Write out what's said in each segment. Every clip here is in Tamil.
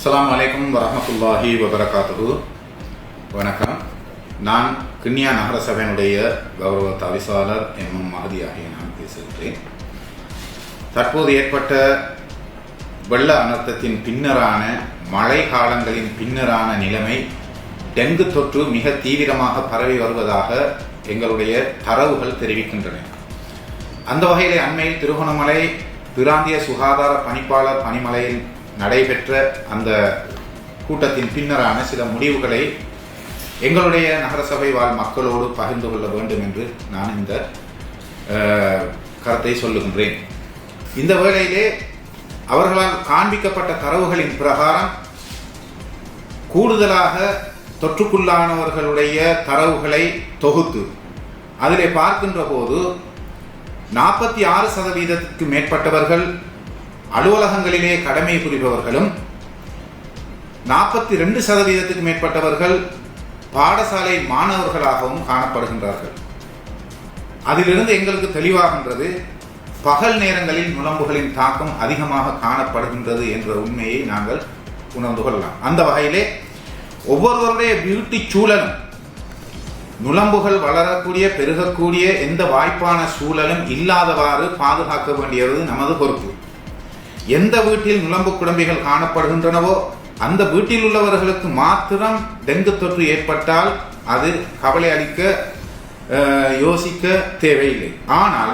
அஸ்ஸலாமு அலைக்கும் வரஹ்மத்துல்லாஹி வபரகாத்துஹு. வணக்கம். நான் கிண்ணியா நகர சபையினுடைய கௌரவ தவிசாளர் எம் மஹதி ஆகிய நான் பேசுகிறேன். தற்போது ஏற்பட்ட வெள்ள அனர்த்தத்தின் பின்னரான மழை காலங்களின் பின்னரான நிலைமை டெங்கு தொற்று மிக தீவிரமாக பரவி வருவதாக எங்களுடைய தரவுகள் தெரிவிக்கின்றன. அந்த வகையிலே அண்மையில் திருகோணமலை பிராந்திய சுகாதார பணிப்பாளர் பணிமனையில் நடைபெற்ற அந்த கூட்டத்தின் பின்னரான சில முடிவுகளை எங்களுடைய நகரசபை வாழ் மக்களோடு பகிர்ந்து கொள்ள வேண்டும் என்று நான் இந்த கருத்தை சொல்லுகின்றேன். இந்த வேளையிலே அவர்களால் காண்பிக்கப்பட்ட தரவுகளின் பிரகாரம் கூடுதலாக தொற்றுக்குள்ளானவர்களுடைய தரவுகளை தொகுத்து அதிலே பார்க்கின்ற போது 46% மேற்பட்டவர்கள் அலுவலகங்களிலே கடமை புரிபவர்களும் 42% மேற்பட்டவர்கள் பாடசாலை மாணவர்களாகவும் காணப்படுகின்றார்கள். அதிலிருந்து எங்களுக்கு தெளிவாகின்றது பகல் நேரங்களில் நுளம்புகளின் தாக்கம் அதிகமாக காணப்படுகின்றது என்ற உண்மையை நாங்கள் உணர்ந்து கொள்ளலாம். அந்த வகையிலே ஒவ்வொருவருடைய வீட்டு சூழலும் நுளம்புகள் வளரக்கூடிய பெருகக்கூடிய எந்த வாய்ப்பான சூழலும் இல்லாதவாறு பாதுகாக்க வேண்டியது நமது பொறுப்பு. எந்த வீட்டில் நுளம்பு குழம்பிகள் காணப்படுகின்றனவோ அந்த வீட்டில் உள்ளவர்களுக்கு மாத்திரம் டெங்கு தொற்று ஏற்பட்டால் அது கவலை அளிக்க யோசிக்க தேவையில்லை. ஆனால்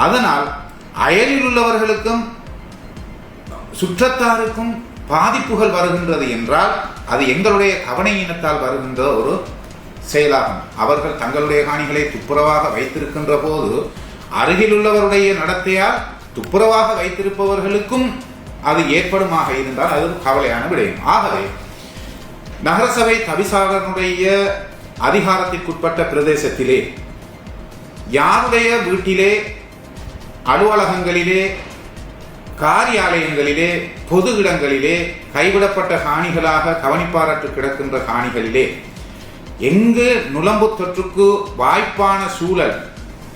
அதனால் அயலில் உள்ளவர்களுக்கும் சுற்றத்தாருக்கும் பாதிப்புகள் வருகின்றது என்றால் அது எங்களுடைய கவனையினத்தால் வருகின்ற ஒரு செயலாகும். அவர்கள் தங்களுடைய காணிகளை துப்புரவாக வைத்திருக்கின்ற போது அருகில் உள்ளவருடைய நடத்தையால் துப்புரவாக வைத்திருப்பவர்களுக்கும் அது ஏற்படுமாக இருந்தால் அது கவலையான விடயம். ஆகவே நகரசபை தவிசாளனுடைய அதிகாரத்திற்குட்பட்ட பிரதேசத்திலே யாருடைய வீட்டிலே அலுவலகங்களிலே காரியாலயங்களிலே பொது இடங்களிலே கைவிடப்பட்ட காணிகளாக கவனிப்பாரற்று கிடக்கின்ற காணிகளிலே எங்கு நுளம்பு தொற்றுக்கு வாய்ப்பான சூழல்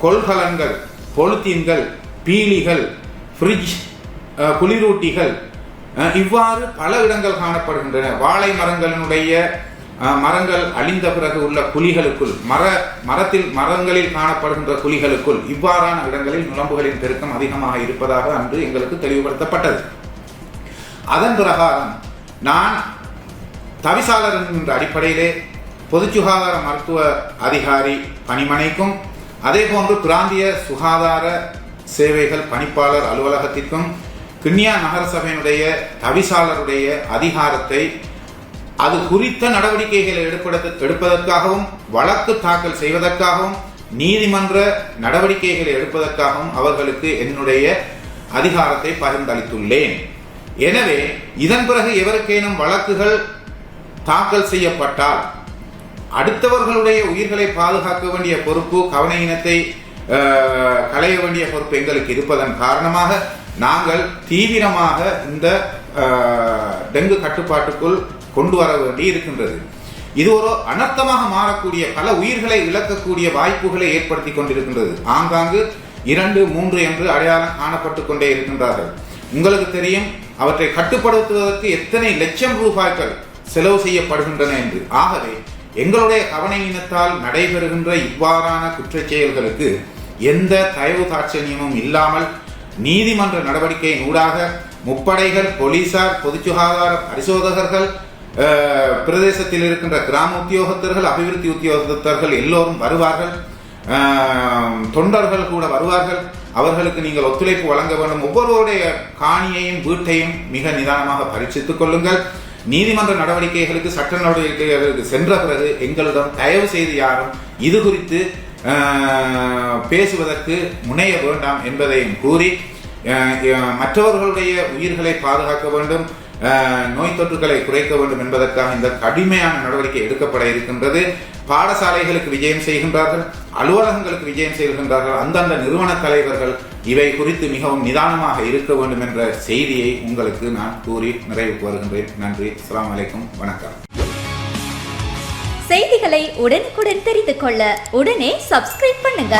கொள்கலன்கள் பொலித்தீன்கள் பீலிகள் ஃப்ரிட்ஜ் குளிரூட்டிகள் இவ்வாறு பல இடங்கள் காணப்படுகின்றன. வாழை மரங்களினுடைய மரங்கள் அழிந்த பிறகு உள்ள குழிகளுக்குள் மரங்களில் காணப்படுகின்ற குழிகளுக்குள் இவ்வாறான இடங்களில் நுளம்புகளின் பெருக்கம் அதிகமாக இருப்பதாக அன்று எங்களுக்கு தெளிவுபடுத்தப்பட்டது. அதன் பிரகாரம் நான் தவிசாளர் என்ற அடிப்படையிலே பொது சுகாதார மருத்துவ அதிகாரி பணிமனைக்கும் அதே போன்று பிராந்திய சுகாதார சேவைகள் பணிப்பாளர் அலுவலகத்திற்கும் கிண்ணியா நகர சபையினுடைய தவிசாளருடைய அதிகாரத்தை அது குறித்த நடவடிக்கைகளை எடுப்பதற்காகவும் வழக்கு தாக்கல் செய்வதற்காகவும் நீதிமன்ற நடவடிக்கைகளை எடுப்பதற்காகவும் அவர்களுக்கு என்னுடைய அதிகாரத்தை பகிர்ந்தளித்துள்ளேன். எனவே இதன் பிறகு எவருக்கேனும் வழக்குகள் தாக்கல் செய்யப்பட்டால் அடுத்தவர்களுடைய உயிர்களை பாதுகாக்க வேண்டிய பொறுப்பு கவனையினத்தை களைய வேண்டிய பொறுப்பு எங்களுக்கு இருப்பதன் காரணமாக நாங்கள் தீவிரமாக இந்த டெங்கு கட்டுப்பாட்டுக்குள் கொண்டு வர வேண்டி இருக்கின்றது. இது ஒரு அனர்த்தமாக மாறக்கூடிய பல உயிர்களை இழக்கக்கூடிய வாய்ப்புகளை ஏற்படுத்தி கொண்டிருக்கின்றது. ஆங்காங்கு 2, 3 என்று அடையாளம் காணப்பட்டு கொண்டே இருக்கின்றார்கள். உங்களுக்கு தெரியும் அவற்றை கட்டுப்படுத்துவதற்கு எத்தனை லட்சம் ரூபாய்கள் செலவு செய்யப்படுகின்றன என்று. ஆகவே எங்களுடைய கவனையினத்தால் நடைபெறுகின்ற இவ்வாறான குற்றச் செயல்களுக்கு எந்த தயவு தாட்சணியமும் இல்லாமல் நீதிமன்ற நடவடிக்கையின் ஊடாக முப்படைகள் போலீசார் பொது சுகாதார பரிசோதகர்கள் பிரதேசத்தில் இருக்கின்ற கிராம உத்தியோகத்தர்கள் அபிவிருத்தி உத்தியோகத்தர்கள் எல்லோரும் வருவார்கள். தொண்டர்கள் கூட வருவார்கள். அவர்களுக்கு நீங்கள் ஒத்துழைப்பு வழங்க வேண்டும். ஒவ்வொருவருடைய காணியையும் வீட்டையும் மிக நிதானமாக பரீட்சித்துக் கொள்ளுங்கள். நீதிமன்ற நடவடிக்கைகளுக்கு சட்ட நடவடிக்கைகளுக்கு சென்ற பிறகு எங்களிடம் தயவு செய்து யாரும் இது குறித்து பேசுவதற்கு முனைய வேண்டாம் என்பதையும் கூறி மற்றவர்களுடைய உயிர்களை பாதுகாக்க வேண்டும், நோய் தொற்றுகளை குறைக்க வேண்டும் என்பதற்காக இந்த கடுமையான நடவடிக்கை எடுக்கப்பட இருக்கின்றது. பாடசாலைகளுக்கு விஜயம் செய்கின்றார்கள், அலுவலகங்களுக்கு விஜயம் செய்கின்றார்கள். அந்தந்த நிறுவன தலைவர்கள் இவை குறித்து மிகவும் நிதானமாக இருக்க வேண்டும் என்ற செய்தியை உங்களுக்கு நான் கூறி நிறைவுக்கு வருகின்றேன். நன்றி. அஸ்ஸலாமு அலைக்கும். வணக்கம். செய்திகளை உடனுக்குடன் தெரிந்து கொள்ள உடனே சப்ஸ்கிரைப் பண்ணுங்க.